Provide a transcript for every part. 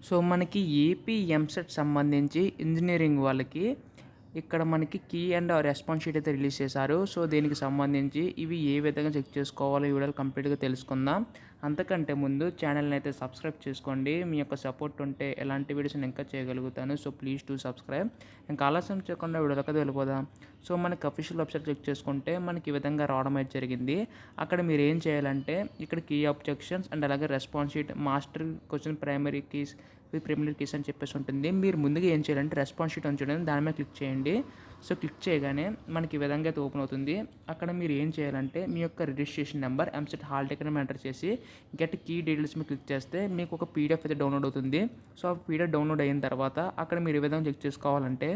So మనకి AP EAMCET సంబంధించి engineering వాళ్ళకి ఇక్కడ మనకి కీ అండ్ రెస్పాన్స్ షీట్ అయితే రిలీజ్ చేశారు. సో దీనికి సంబంధించి ఇవి ఏ విధంగా చెక్ చేసుకోవాలో ఈ వీడియోలో కంప్లీట్గా తెలుసుకుందాం. అంతకంటే ముందు ఛానల్ని అయితే సబ్స్క్రైబ్ చేసుకోండి. మీ యొక్క సపోర్ట్ ఉంటే ఎలాంటి వీడియోస్ నేను ఇంకా చేయగలుగుతాను. So please to subscribe. ఇంకా ఆలస్యం చేయకుండా వీడియోలోకి అయితే వెళ్ళిపోదాం. సో మనకి అఫీషియల్ వెబ్సైట్ చెక్ చేసుకుంటే మనకి ఈ విధంగా రావడం అయితే జరిగింది. అక్కడ మీరు ఏం చేయాలంటే ఇక్కడ కీ ఆబ్జెక్షన్స్ అండ్ అలాగే response sheet master question primary keys preliminary keys అని చెప్పేసి ఉంటుంది. మీరు ముందుగా ఏం చేయాలంటే రెస్పాన్స్ షీట్ అని చూడండి, దాని మీద క్లిక్ చేయండి. సో క్లిక్ చేయగానే మనకి ఈ విధంగా అయితే ఓపెన్ అవుతుంది. అక్కడ మీరు ఏం చేయాలంటే మీ యొక్క registration number EAMCET hall ticket enter చేసి గెట్ కీ డీటెయిల్స్ మీద క్లిక్ చేస్తే మీకు ఒక పీడిఎఫ్ అయితే డౌన్లోడ్ అవుతుంది. సో ఆ పీడిఎఫ్ డౌన్లోడ్ అయిన తర్వాత అక్కడ మీరు ఏ విధంగా చెక్ చేసుకోవాలంటే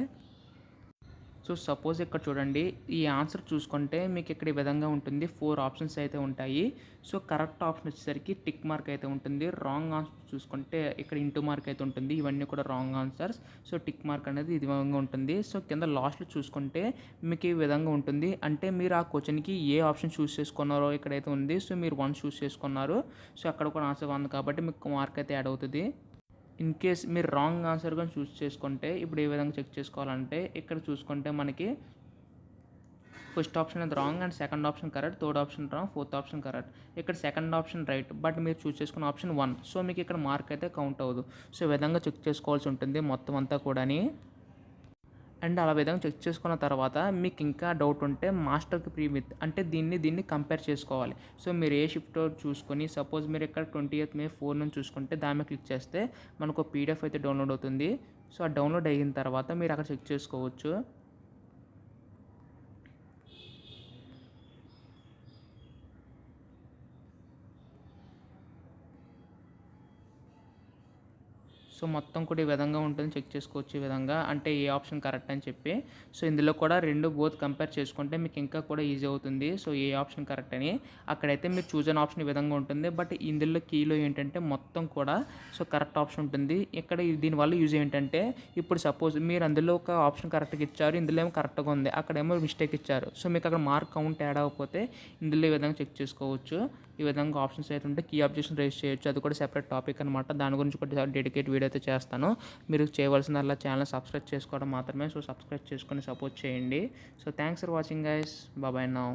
సో సపోజ్ ఇక్కడ చూడండి, ఈ ఆన్సర్ చూసుకుంటే మీకు ఇక్కడ ఈ విధంగా ఉంటుంది. 4 ఆప్షన్స్ అయితే ఉంటాయి. సో కరెక్ట్ ఆప్షన్ వచ్చేసరికి టిక్ మార్క్ అయితే ఉంటుంది. రాంగ్ ఆన్సర్ చూసుకుంటే ఇక్కడ ఇంటూ మార్క్ అయితే ఉంటుంది. ఇవన్నీ కూడా wrong answers. So tick mark అనేది ఇది విధంగా ఉంటుంది. సో కింద లాస్ట్లో చూసుకుంటే మీకు ఈ విధంగా ఉంటుంది. అంటే మీరు ఆ క్వశ్చన్కి ఏ ఆప్షన్ చూస్ చేసుకున్నారో ఇక్కడైతే ఉంది. సో మీరు 1 చూస్ చేసుకున్నారు. సో అక్కడ కూడా ఆన్సర్ 1 కాబట్టి మీకు మార్క్ అయితే యాడ్ అవుతుంది. ఇన్ కేస్ మీరు రాంగ్ ఆన్సర్ కానీ చూస్ చేసుకుంటే ఇప్పుడు ఏ విధంగా చెక్ చేసుకోవాలంటే ఇక్కడ చూసుకుంటే మనకి ఫస్ట్ ఆప్షన్ అది wrong and second option correct, third option wrong, fourth option correct. ఇక్కడ సెకండ్ ఆప్షన్ రైట్, బట్ మీరు చూస్ చేసుకున్న ఆప్షన్ 1. సో మీకు ఇక్కడ మార్క్ అయితే కౌంట్ అవ్వదు. సో ఈ విధంగా చెక్ చేసుకోవాల్సి ఉంటుంది మొత్తం అంతా కూడాని. అండ్ అలా విధంగా చెక్ చేసుకున్న తర్వాత మీకు ఇంకా డౌట్ ఉంటే మాస్టర్కి ప్రీవిత్ అంటే దీన్ని కంపేర్ చేసుకోవాలి. సో మీరు ఏ షిఫ్ట్ చూసుకొని సపోజ్ మీరు ఇక్కడ 20th May 4 నుంచి చూసుకుంటే దాని మీద క్లిక్ చేస్తే మనకు పీడిఎఫ్ అయితే డౌన్లోడ్ అవుతుంది. సో ఆ డౌన్లోడ్ అయిన తర్వాత మీరు అక్కడ చెక్ చేసుకోవచ్చు. సో మొత్తం కూడా ఈ విధంగా ఉంటుంది, చెక్ చేసుకోవచ్చు ఈ విధంగా అంటే ఏ ఆప్షన్ కరెక్ట్ అని చెప్పి. సో ఇందులో కూడా బోత్ కంపేర్ చేసుకుంటే మీకు ఇంకా కూడా ఈజీ అవుతుంది. సో ఏ ఆప్షన్ కరెక్ట్ అని అక్కడైతే మీరు చూస్ అనే ఆప్షన్ ఈ విధంగా ఉంటుంది. బట్ ఇందులో కీలో ఏంటంటే మొత్తం కూడా సో కరెక్ట్ ఆప్షన్ ఉంటుంది. ఇక్కడ దీనివల్ల యూజ్ ఏంటంటే ఇప్పుడు సపోజ్ మీరు అందులో ఒక ఆప్షన్ కరెక్ట్గా ఇచ్చారు, ఇందులో ఏమో కరెక్ట్గా ఉంది, అక్కడేమో మిస్టేక్ ఇచ్చారు. సో మీకు అక్కడ మార్క్ కౌంట్ యాడ్ అవ్వకపోతే ఇందులో ఈ విధంగా చెక్ చేసుకోవచ్చు. ఈ విధంగా ఆప్షన్స్ అయితే ఉంటే కీ ఆబ్జెక్షన్ రైజ్ చేయొచ్చు. అది కూడా సెపరేట్ టాపిక్ అనమాట. దాని గురించి కూడా డెడికేట్ వీడియో అయితే చేస్తాను. మీరు చేయవలసిందల్లా ఛానల్ సబ్స్క్రైబ్ చేసుకోవడం మాత్రమే. సో సబ్స్క్రైబ్ చేసుకొని సపోర్ట్ చేయండి. So thanks for watching guys. Bye now.